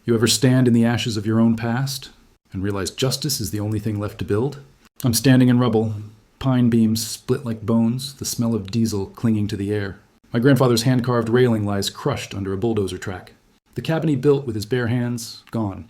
You ever stand in the ashes of your own past and realize justice is the only thing left to build? I'm standing in rubble, pine beams split like bones, the smell of diesel clinging to the air. My grandfather's hand-carved railing lies crushed under a bulldozer track. The cabin he built with his bare hands, gone.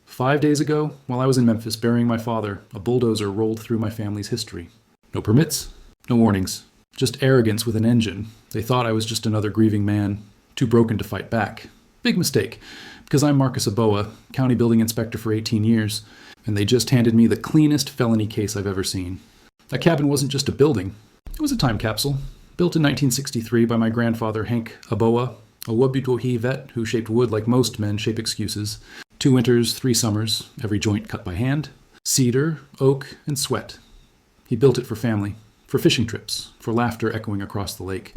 5 days ago, while I was in Memphis burying my father, a bulldozer rolled through my family's history. No permits, no warnings, just arrogance with an engine. They thought I was just another grieving man, too broken to fight back. Big mistake, because I'm Marcus Aboa, county building inspector for 18 years, and they just handed me the cleanest felony case I've ever seen. That cabin wasn't just a building, it was a time capsule, built in 1963 by my grandfather Hank Aboa, a Wabitohi vet who shaped wood like most men shape excuses. 2 winters, 3 summers, every joint cut by hand. Cedar, oak, and sweat. He built it for family, for fishing trips, for laughter echoing across the lake.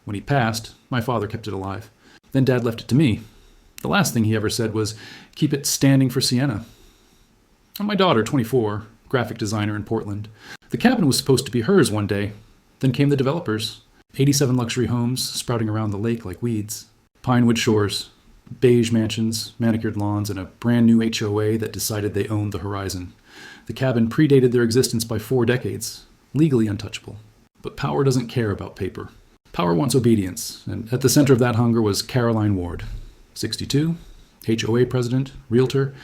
When he passed, my father kept it alive. Then Dad left it to me. The last thing he ever said was, keep it standing for Sienna. And my daughter, 24, graphic designer in Portland. The cabin was supposed to be hers one day. Then came the developers. 87 luxury homes sprouting around the lake like weeds. Pinewood shores. Beige mansions, manicured lawns, and a brand new HOA that decided they owned the horizon. The cabin predated their existence by 4 decades, legally untouchable. But power doesn't care about paper. Power wants obedience, and at the center of that hunger was Caroline Ward, 62, HOA president, realtor,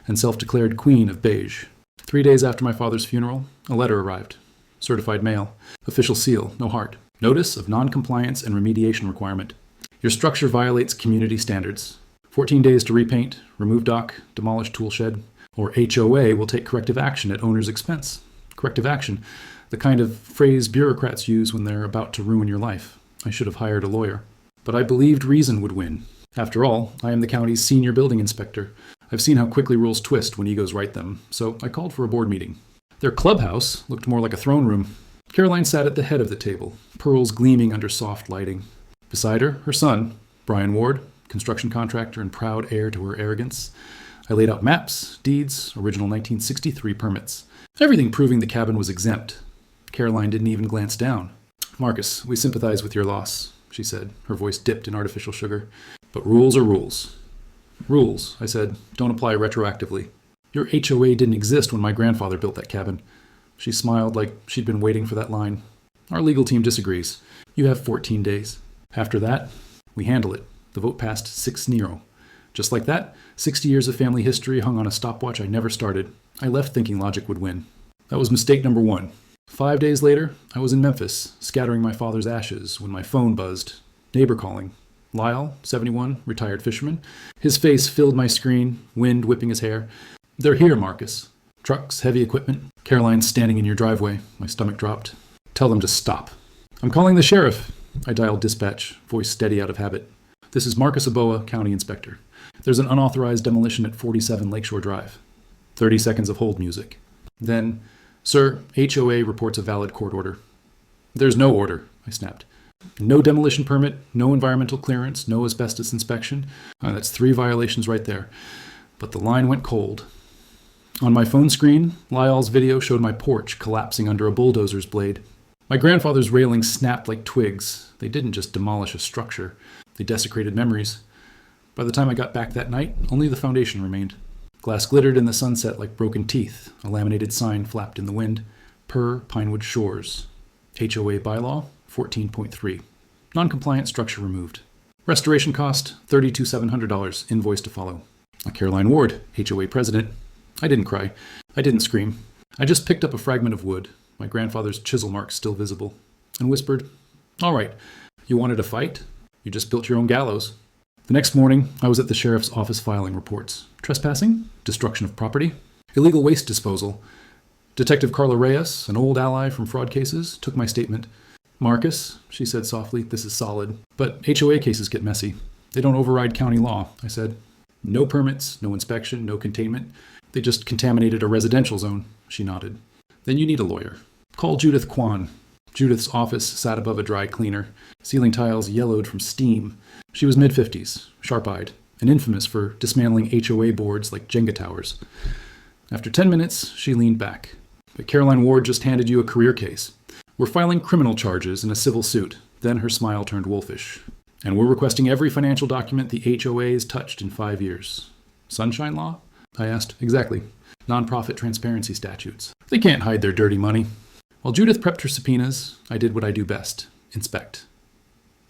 and self-declared queen of beige. 3 days after my father's funeral, a letter arrived. Certified mail. Official seal, no heart. Notice of non-compliance and remediation requirement. Your structure violates community standards. 14 days to repaint, remove dock, demolish tool shed, or HOA will take corrective action at owner's expense. Corrective action, the kind of phrase bureaucrats use when they're about to ruin your life. I should have hired a lawyer. But I believed reason would win. After all, I am the county's senior building inspector. I've seen how quickly rules twist when egos write them, so I called for a board meeting. Their clubhouse looked more like a throne room. Caroline sat at the head of the table, pearls gleaming under soft lighting. Beside her, her son, Brian Ward, construction contractor and proud heir to her arrogance. I laid out maps, deeds, original 1963 permits. Everything proving the cabin was exempt. Caroline didn't even glance down. Marcus, we sympathize with your loss, she said, her voice dipped in artificial sugar. But rules are rules. Rules, I said, don't apply retroactively. Your HOA didn't exist when my grandfather built that cabin. She smiled like she'd been waiting for that line. Our legal team disagrees. You have 14 days. After that, we handle it. The vote passed 6-0. Just like that, 60 years of family history hung on a stopwatch I never started. I left thinking logic would win. That was mistake number 1. 5 days later, I was in Memphis, scattering my father's ashes when my phone buzzed. Neighbor calling. Lyle, 71, retired fisherman. His face filled my screen, wind whipping his hair. They're here, Marcus. Trucks, heavy equipment. Caroline's standing in your driveway. My stomach dropped. Tell them to stop. I'm calling the sheriff. I dialed dispatch, voice steady out of habit. This is Marcus Aboa, county inspector. There's an unauthorized demolition at 47 Lakeshore Drive. 30 seconds of hold music. Then, sir, HOA reports a valid court order. There's no order, I snapped. No demolition permit, no environmental clearance, no asbestos inspection. That's 3 violations right there. But the line went cold. On my phone screen, Lyall's video showed my porch collapsing under a bulldozer's blade. My grandfather's railings snapped like twigs. They didn't just demolish a structure. They desecrated memories. By the time I got back that night, only the foundation remained. Glass glittered in the sunset like broken teeth. A laminated sign flapped in the wind. Per Pinewood Shores. HOA bylaw 14.3. Non-compliant structure removed. Restoration cost $32,700. Invoice to follow. Caroline Ward, HOA president. I didn't cry. I didn't scream. I just picked up a fragment of wood, my grandfather's chisel marks still visible, and whispered, all right, you wanted a fight? You just built your own gallows. The next morning, I was at the sheriff's office filing reports. Trespassing, destruction of property, illegal waste disposal. Detective Carla Reyes, an old ally from fraud cases, took my statement. Marcus, she said softly, this is solid. But HOA cases get messy. They don't override county law, I said. No permits, no inspection, no containment. They just contaminated a residential zone, she nodded. Then you need a lawyer. Call Judith Kwan. Judith's office sat above a dry cleaner. Ceiling tiles yellowed from steam. She was mid-50s, sharp-eyed, and infamous for dismantling HOA boards like Jenga towers. After 10 minutes, she leaned back. But Caroline Ward just handed you a career case. We're filing criminal charges in a civil suit. Then her smile turned wolfish. And we're requesting every financial document the HOA has touched in 5 years. Sunshine Law? I asked. Exactly. Nonprofit transparency statutes. They can't hide their dirty money. While Judith prepped her subpoenas, I did what I do best. Inspect.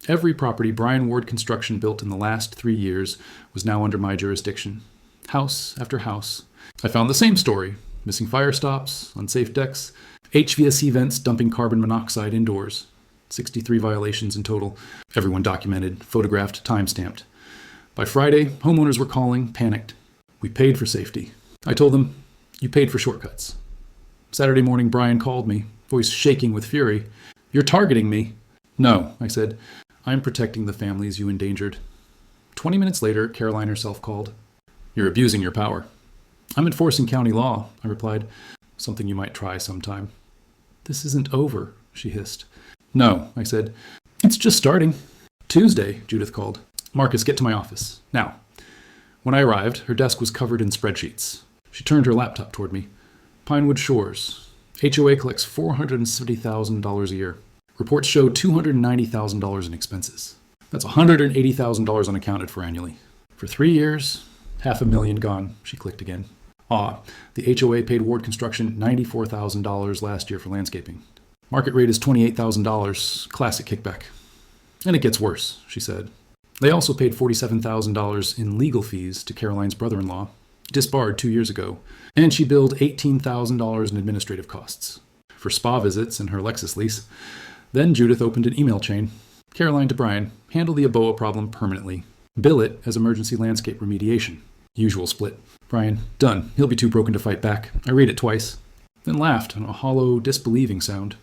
Every property Brian Ward Construction built in the last 3 years was now under my jurisdiction. House after house. I found the same story. Missing fire stops, unsafe decks, HVAC vents dumping carbon monoxide indoors. 63 violations in total. Everyone documented, photographed, time-stamped. By Friday, homeowners were calling, panicked. We paid for safety. I told them, you paid for shortcuts. Saturday morning, Brian called me, voice shaking with fury. You're targeting me. No, I said. I'm protecting the families you endangered. 20 minutes later, Caroline herself called. You're abusing your power. I'm enforcing county law, I replied. Something you might try sometime. This isn't over, she hissed. No, I said. It's just starting. Tuesday, Judith called. Marcus, get to my office. Now. When I arrived, her desk was covered in spreadsheets. She turned her laptop toward me. Pinewood Shores. HOA collects $470,000 a year. Reports show $290,000 in expenses. That's $180,000 unaccounted for annually. For 3 years, $500,000 gone. She clicked again. The HOA paid Ward Construction $94,000 last year for landscaping. Market rate is $28,000, classic kickback. And it gets worse, she said. They also paid $47,000 in legal fees to Caroline's brother-in-law, disbarred 2 years ago, and she billed $18,000 in administrative costs for spa visits and her Lexus lease. Then Judith opened an email chain. Caroline to Brian, handle the Eboa problem permanently. Bill it as emergency landscape remediation. Usual split. Brian, done. He'll be too broken to fight back. I read it twice. Then laughed on a hollow, disbelieving sound.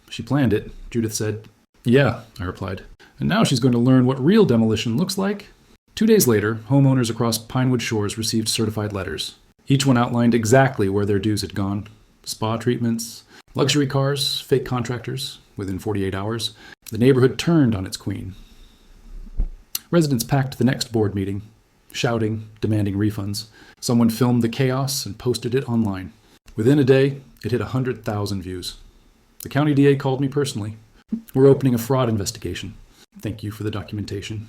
She planned it, Judith said. Yeah, I replied. And now she's going to learn what real demolition looks like. 2 days later, homeowners across Pinewood Shores received certified letters. Each one outlined exactly where their dues had gone. Spa treatments, luxury cars, fake contractors. Within 48 hours, the neighborhood turned on its queen. Residents packed the next board meeting, shouting, demanding refunds. Someone filmed the chaos and posted it online. Within a day, it hit 100,000 views. The county DA called me personally. We're opening a fraud investigation. Thank you for the documentation.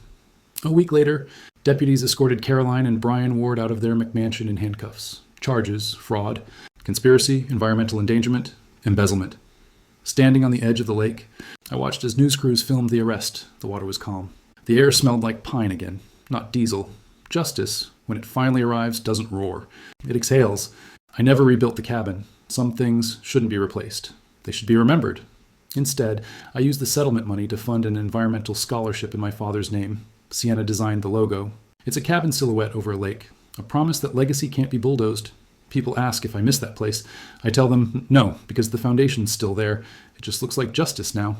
A week later, deputies escorted Caroline and Brian Ward out of their McMansion in handcuffs. Charges, fraud, conspiracy, environmental endangerment, embezzlement. Standing on the edge of the lake, I watched as news crews filmed the arrest. The water was calm. The air smelled like pine again, not diesel. Justice, when it finally arrives, doesn't roar. It exhales. I never rebuilt the cabin. Some things shouldn't be replaced. They should be remembered. Instead, I used the settlement money to fund an environmental scholarship in my father's name. Sienna designed the logo. It's a cabin silhouette over a lake. A promise that legacy can't be bulldozed. People ask if I miss that place. I tell them no, because the foundation's still there. It just looks like justice now.